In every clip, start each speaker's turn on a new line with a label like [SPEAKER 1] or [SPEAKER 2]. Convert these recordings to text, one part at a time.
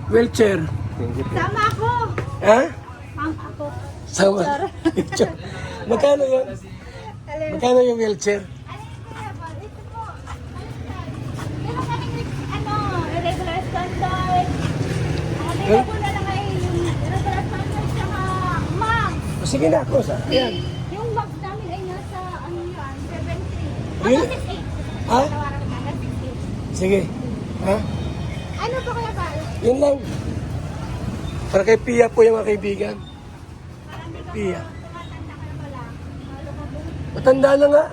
[SPEAKER 1] Wheelchair.
[SPEAKER 2] Sama ako.
[SPEAKER 1] Ha?
[SPEAKER 2] Sama ako.
[SPEAKER 1] Sama. Wheelchair. Magkano yun? Magkano yung wheelchair?
[SPEAKER 2] Ito po. Meron kaming irregular standard. Dito po na lang ay irregular standard tsaka mag.
[SPEAKER 1] Sige na ako. Ayan.
[SPEAKER 2] Yung mag namin ay nasa ano yan, 70.
[SPEAKER 1] Yun?
[SPEAKER 2] 68.
[SPEAKER 1] Ha?
[SPEAKER 2] Tawaran ko na, 68.
[SPEAKER 1] Sige. Ha?
[SPEAKER 2] Ano po kaya ba?
[SPEAKER 1] Yun lang. Para kay Pia po yung mga kaibigan. Pia.
[SPEAKER 2] Tumatanda ka na pala. Halo ka po.
[SPEAKER 1] Matanda na nga.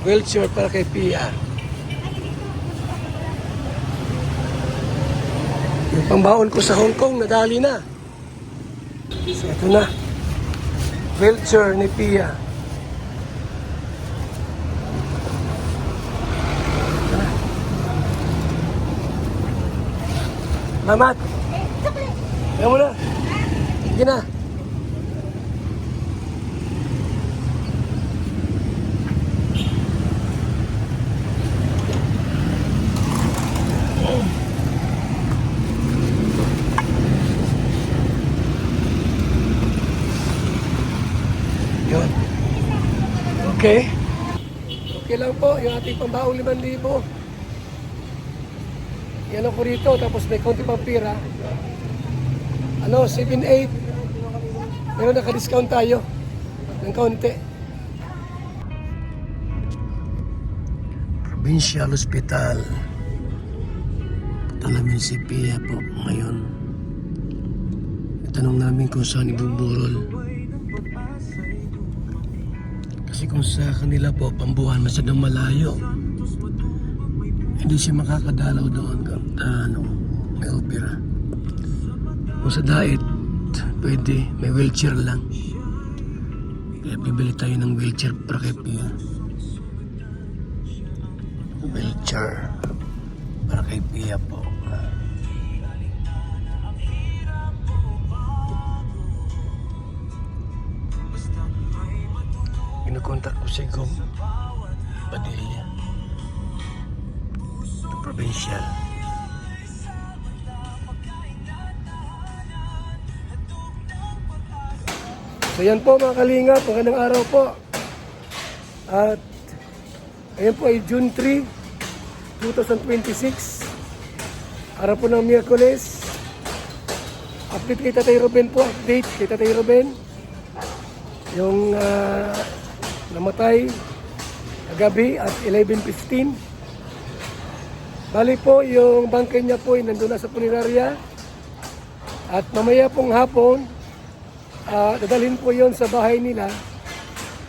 [SPEAKER 1] Wheelchair para kay Pia. Yung pambaon ko sa Hong Kong, nadali na. So, ito na. Wheelchair ni Pia. Ito na. Mamat! Kaya mo na. Sige na. Yun. Okay. Okay lang po, yung ating pambaong 5,000. Yan ako rito, tapos may konti pang pira. 7-8. Pero naka-discount tayo ng kaunti. Provincial Hospital. Punta namin si Pia po ngayon. Itanong namin kung saan ibuburol. Kasi kung sa kanila po, Pambuhan, masyadong malayo. Hindi siya makakadalaw doon kung may opera. Kung sa diet, pwede, may wheelchair lang. Kaya bibili tayo ng wheelchair para kay Pia. Wheelchair para kay Pia po. Kinukontak ko si Gom Padilla. Provincial. So yan po mga kalingap, magandang araw po. At ayan po ay June 3, 2026. Araw po ng Miyerkules. Update kay Tatay Ruben po, update kay Tatay Ruben. Yung namatay kagabi at 11:15. Bali po, yung bangkay niya po ay nandun na sa punerarya. At mamaya pong hapon, dadalhin po yon sa bahay nila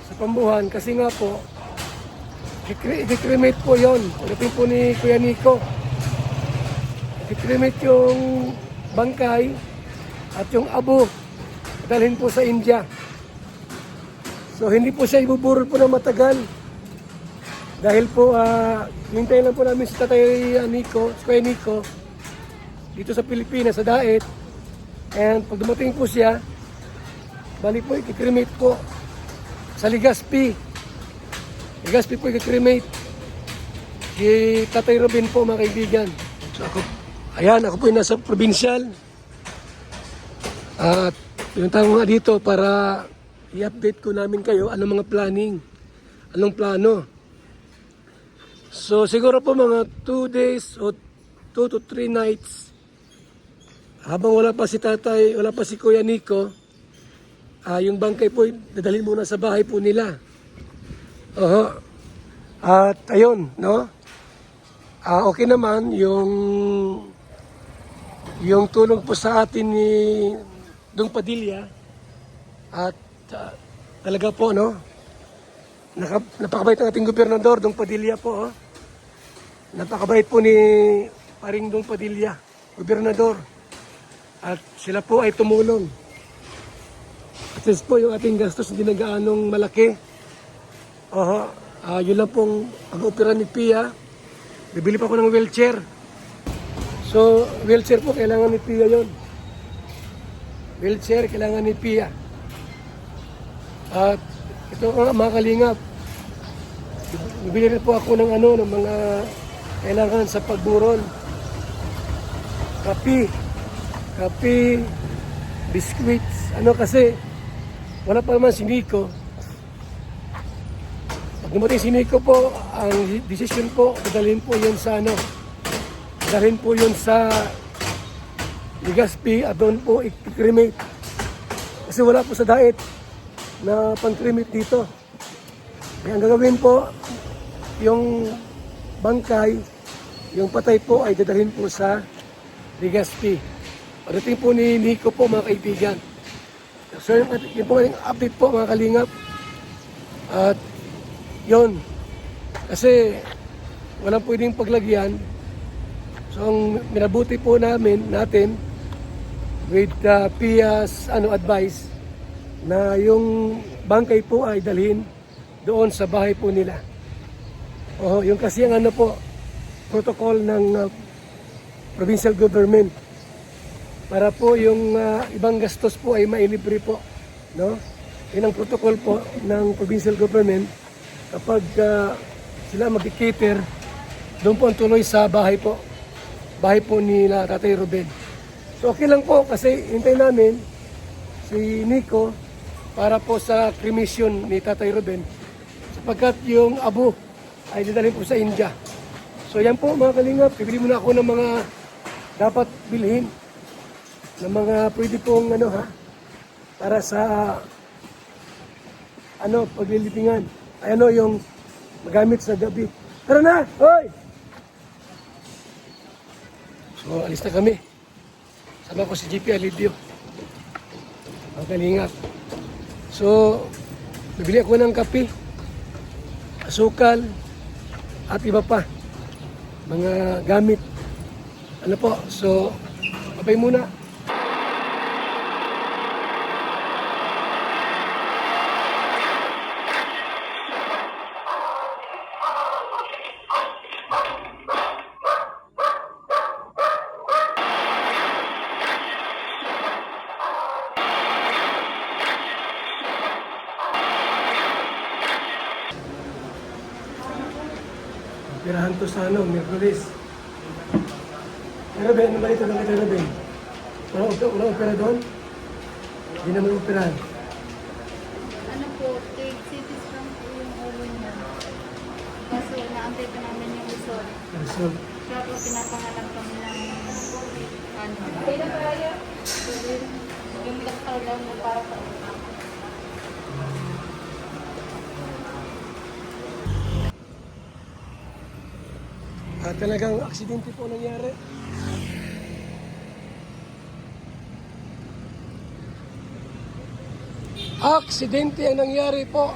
[SPEAKER 1] sa Pambuhan kasi nga po i-cremate po yon. Pagdating po ni Kuya Nico, i-cremate yung bangkay at yung abo dadalhin po sa India. So hindi po siya ibuburol po ng matagal dahil po hintayin lang po namin si Tatay Nico, si Kuya Nico dito sa Pilipinas sa Daet. And pag dumating po siya, bali po, i-cremate po sa Legazpi. Legazpi po i-cremate. Si Tatay Ruben po, mga kaibigan. So ako po yung nasa provincial. At yung tanong nga dito para i-update ko namin kayo anong mga planning, anong plano. So siguro po mga 2 days o 2 to 3 nights habang wala pa si Tatay, wala pa si Kuya Nico, yung bangkay po, dadalhin muna sa bahay po nila. At ayun, no? Okay naman, yung tulong po sa atin ni Dong Padilla, at talaga po, no? Napakabait ng ating gobernador, Dong Padilla po, Napakabait po ni Paring Dong Padilla, gobernador. At sila po ay tumulong. At least po yung ating gastos hindi na gaanong malaki. Yun lang pong pag-opera ni Pia. Bibili pa ako ng wheelchair. So, wheelchair po kailangan ni Pia yun. Wheelchair kailangan ni Pia. At ito mga kalingap. Bibili rin po ako ng ng mga kailangan sa pagburol. Kape, biscuits, kasi wala pa naman si Nico. Pag dumating si Nico po, ang decision po, dalhin po yun sa dalhin po yun sa Legazpi at doon po i-cremate. Kasi wala po sa diet na pang-cremate dito. Kaya ang gagawin po, yung bangkay, yung patay po ay dadalhin po sa Legazpi. Pagdating po ni Nico po mga kaibigan. So yun po yung update po mga kalingap. At yun, kasi walang pwedeng paglagyan. So ang minabuti po natin with Pia's advice na yung bangkay po ay dalhin doon sa bahay po nila. Yung kasi ang protocol ng provincial government para po yung ibang gastos po ay mailibre po, no? Yun ang protocol po ng provincial government kapag sila mag-cater doon po ang tuloy sa bahay po nila Tatay Ruben. So okay lang po kasi hintay namin si Nico para po sa cremation ni Tatay Ruben sapagkat yung abo ay dadalhin po sa India. So yan po mga kalingap, bibili muna ako ng mga dapat bilhin ng mga pwede pong para sa paglilipingan. Ay yung magamit sa gabi. Tara na! Hoy! So alis na kami. Sama ko si GP Alidio. Mga kalingap. So bibili ako ng kape, asukal, at iba pa. Mga gamit. So babay muna. Pirahan to sa Merkulis. Pero Ben, ano ba ito ng Tatay Ruben? Walang opera doon? Hindi naman operahan.
[SPEAKER 2] CT scan po yung ulo niya. Kaso naantay pa namin yung result.
[SPEAKER 1] Result.
[SPEAKER 2] Kaya po pinapangalan kami ng Kailan pa kaya? Yung laktaw lang na para pa.
[SPEAKER 1] Talagang aksidente po nangyari. Aksidente ang nangyari po.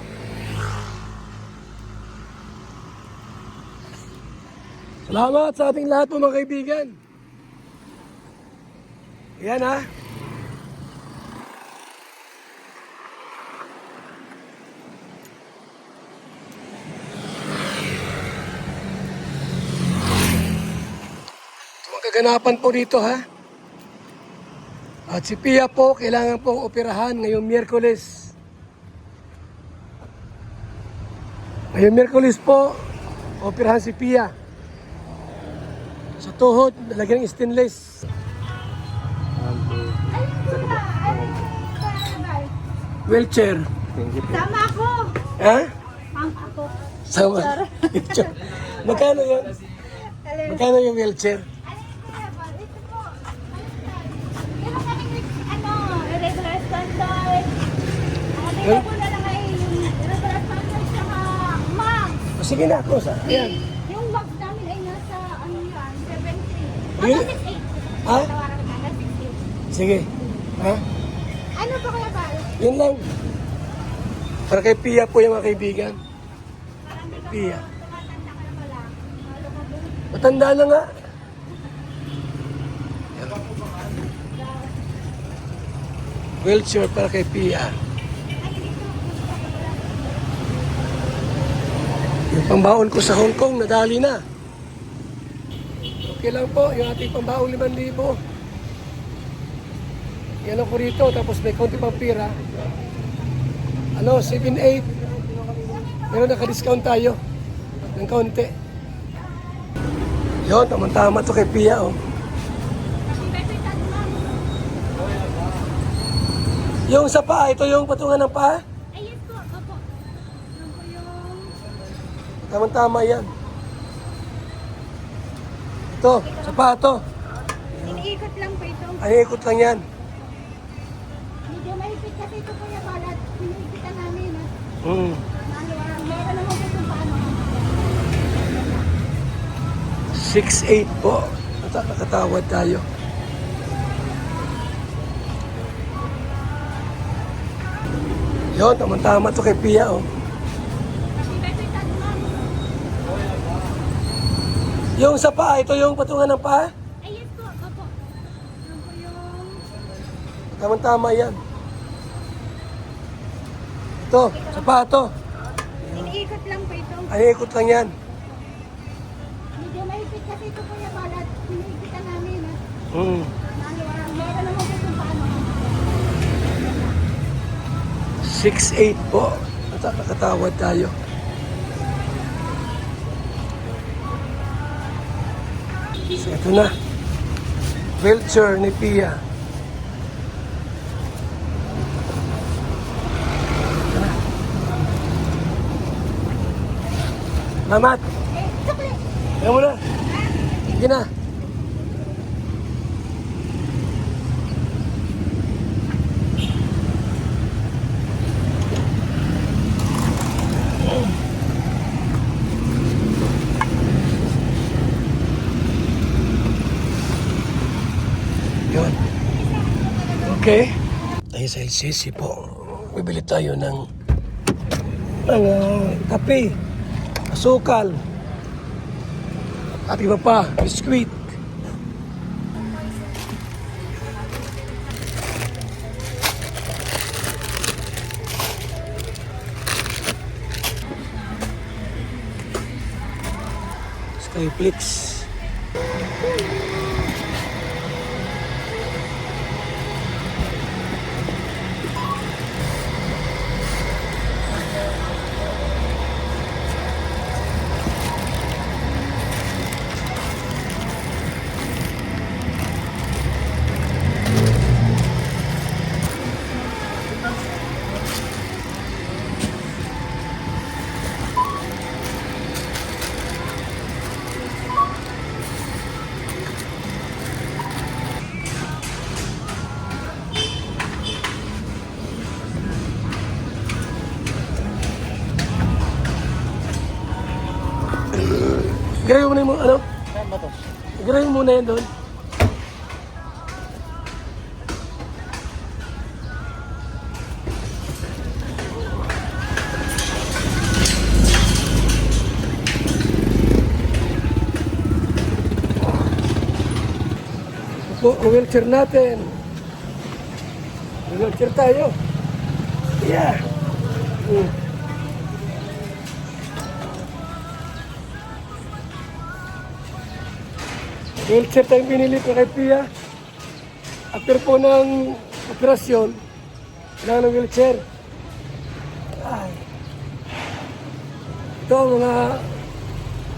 [SPEAKER 1] Salamat sa ating lahat po mga kaibigan. Yan ha. Kaganapan po dito ha. At si Pia po kailangan pong operahan ngayong Miyerkules. Ngayong Miyerkules po, operahan si Pia. Sa tuhod, nalagyan ng stainless. Wheelchair.
[SPEAKER 2] Sama ako!
[SPEAKER 1] Ha?
[SPEAKER 2] Pang ako.
[SPEAKER 1] Sama. Magkano yun? Magkano yung wheelchair?
[SPEAKER 2] Irregular standard. Tingnan ko na lang ay yung irregular standard tsaka max.
[SPEAKER 1] Sige na ako sa. Ayan.
[SPEAKER 2] Yung max namin ay nasa 70.
[SPEAKER 1] Really?
[SPEAKER 2] Hanggang 68.
[SPEAKER 1] Ha?
[SPEAKER 2] Tawaran ka hanggang 68.
[SPEAKER 1] Sige. Ha?
[SPEAKER 2] Ano pa kaya ba?
[SPEAKER 1] Yun lang. Para kay Pia po yung mga kaibigan.
[SPEAKER 2] Parang di ka
[SPEAKER 1] Pia.
[SPEAKER 2] tumatanda ka na pala. Malo ka po.
[SPEAKER 1] Matanda na nga. Wheelchair para kay Pia. Yung pambaon ko sa Hong Kong, nadali na. Okay lang po, yung ating pambaon 5,000. Yan ako rito, tapos may konti pang pira. 7-8. Meron naka-discount tayo. ng kaunti. Yun, tamang-tama to kay Pia, oh. Yung sa paa, ito yung patungan ng paa?
[SPEAKER 2] Ay, yes po. Opo. Yan po yung...
[SPEAKER 1] Tamang-tama yan. Ito, sa paa to.
[SPEAKER 2] Iniikot lang po ito.
[SPEAKER 1] Ay, ikot lang yan.
[SPEAKER 2] Medyo mahigpit kasi ito kuya balat. Iniikitan namin.
[SPEAKER 1] Hmm.
[SPEAKER 2] Meron naman po itong paano.
[SPEAKER 1] 6'8" po. Nakatawad tayo. Yun, tamang-tama to kay Pia, oh. Yung sa paa, ito yung patungan ng paa?
[SPEAKER 2] Ay, yes po. Opo. Yan po yung...
[SPEAKER 1] Tamang-tama yan. Ito, sa paa to.
[SPEAKER 2] Iniikot lang po ito.
[SPEAKER 1] Ay, ikot lang yan.
[SPEAKER 2] Medyo mahigpit kasi ito kuya balat. Iniikitan namin.
[SPEAKER 1] Hmm.
[SPEAKER 2] Meron naman po itong paano.
[SPEAKER 1] 6'8" po. Nakatawad tayo. So, ito na. Wheelchair ni Pia. Ito na. Salamat.
[SPEAKER 2] Sukli.
[SPEAKER 1] Ayaw mo na. Sige na. Yun. Okay. Tayo sa LCC po. Bibili tayo ng kape, asukal, at iba pa, biskwit. Skyflix. Gawin mo na yung ano?
[SPEAKER 3] Saan ba to?
[SPEAKER 1] Gawin mo muna yan doon. Ito po, ang wheelchair natin. Wheelchair tayo. Yeah. Wheelchair tayong binili ko kay Pia. After po ng operasyon, kailangan ng wheelchair. Ay. Ito ang mga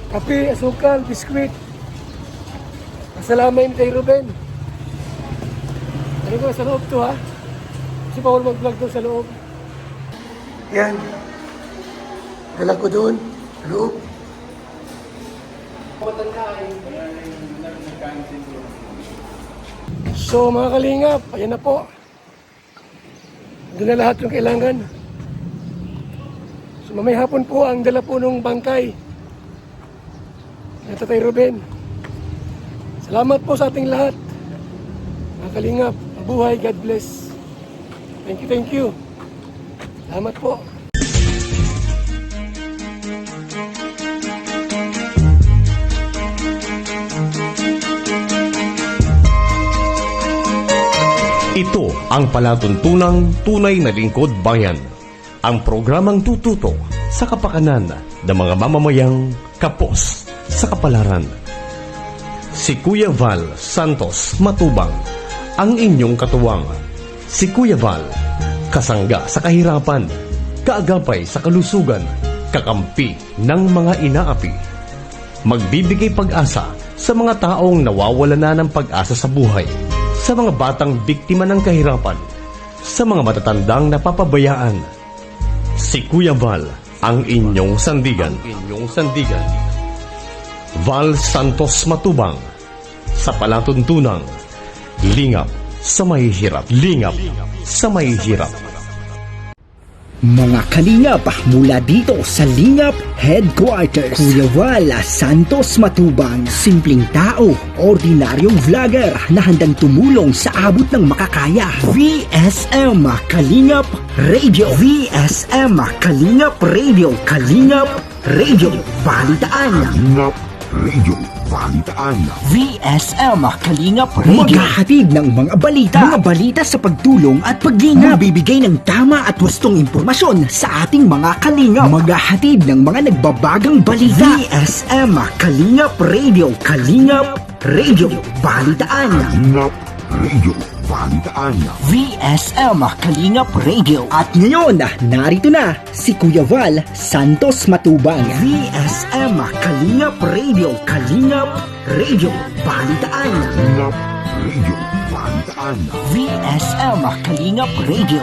[SPEAKER 1] kape, asukal, biskwit. Pasalamay ni kay Ruben. Ano ko sa loob to ha? Kasi bawal mag-vlog doon sa loob. Yan. Dala ko doon, sa loob. So mga kalingap, ayan na po. Doon na lahat yung kailangan. So mamay hapon po ang dala po ng bangkay na Tatay Ruben. Salamat po sa ating lahat. Mga kalingap, mabuhay, God bless. Thank you. Salamat po.
[SPEAKER 4] Ito ang palatuntunang tunay na lingkod bayan. Ang programang tututo sa kapakanan ng mga mamamayang kapos sa kapalaran. Si Kuya Val Santos Matubang, ang inyong katuwang. Si Kuya Val, kasangga sa kahirapan, kaagapay sa kalusugan, kakampi ng mga inaapi. Magbibigay pag-asa sa mga taong nawawala na ng pag-asa sa buhay, sa mga batang biktima ng kahirapan, sa mga matatandang napapabayaan. Si Kuya Val, ang inyong sandigan. Val Santos Matubang, sa palatuntunang lingap sa mahihirap. Lingap sa mahihirap.
[SPEAKER 3] Mga kalingap, mula dito sa Lingap Headquarters, Kuya Val Santos Matubang, simpleng tao, ordinaryong vlogger na handang tumulong sa abot ng makakaya. VSM Kalingap Radio, VSM Kalingap Radio, Kalingap Radio Balitaan,
[SPEAKER 5] Kalingap Radio Balitaan.
[SPEAKER 3] VSM Kalingap Radio, maghahatid ng mga balita sa pagtulong at paglinap, magbibigay ng tama at wastong impormasyon sa ating mga kalingap, maghahatid ng mga nagbabagang balita. VSM Kalingap Radio, Kalingap Radio Balitaan,
[SPEAKER 5] Kalingap Radio Balitaan.
[SPEAKER 3] VSM Kalingap Radio. At ngayon, narito na si Kuya Val Santos Matubang. VSM Kalingap Radio, Kalingap Radio Balitaan,
[SPEAKER 5] Kalingap Radio Balitaan.
[SPEAKER 3] VSM Kalingap Radio.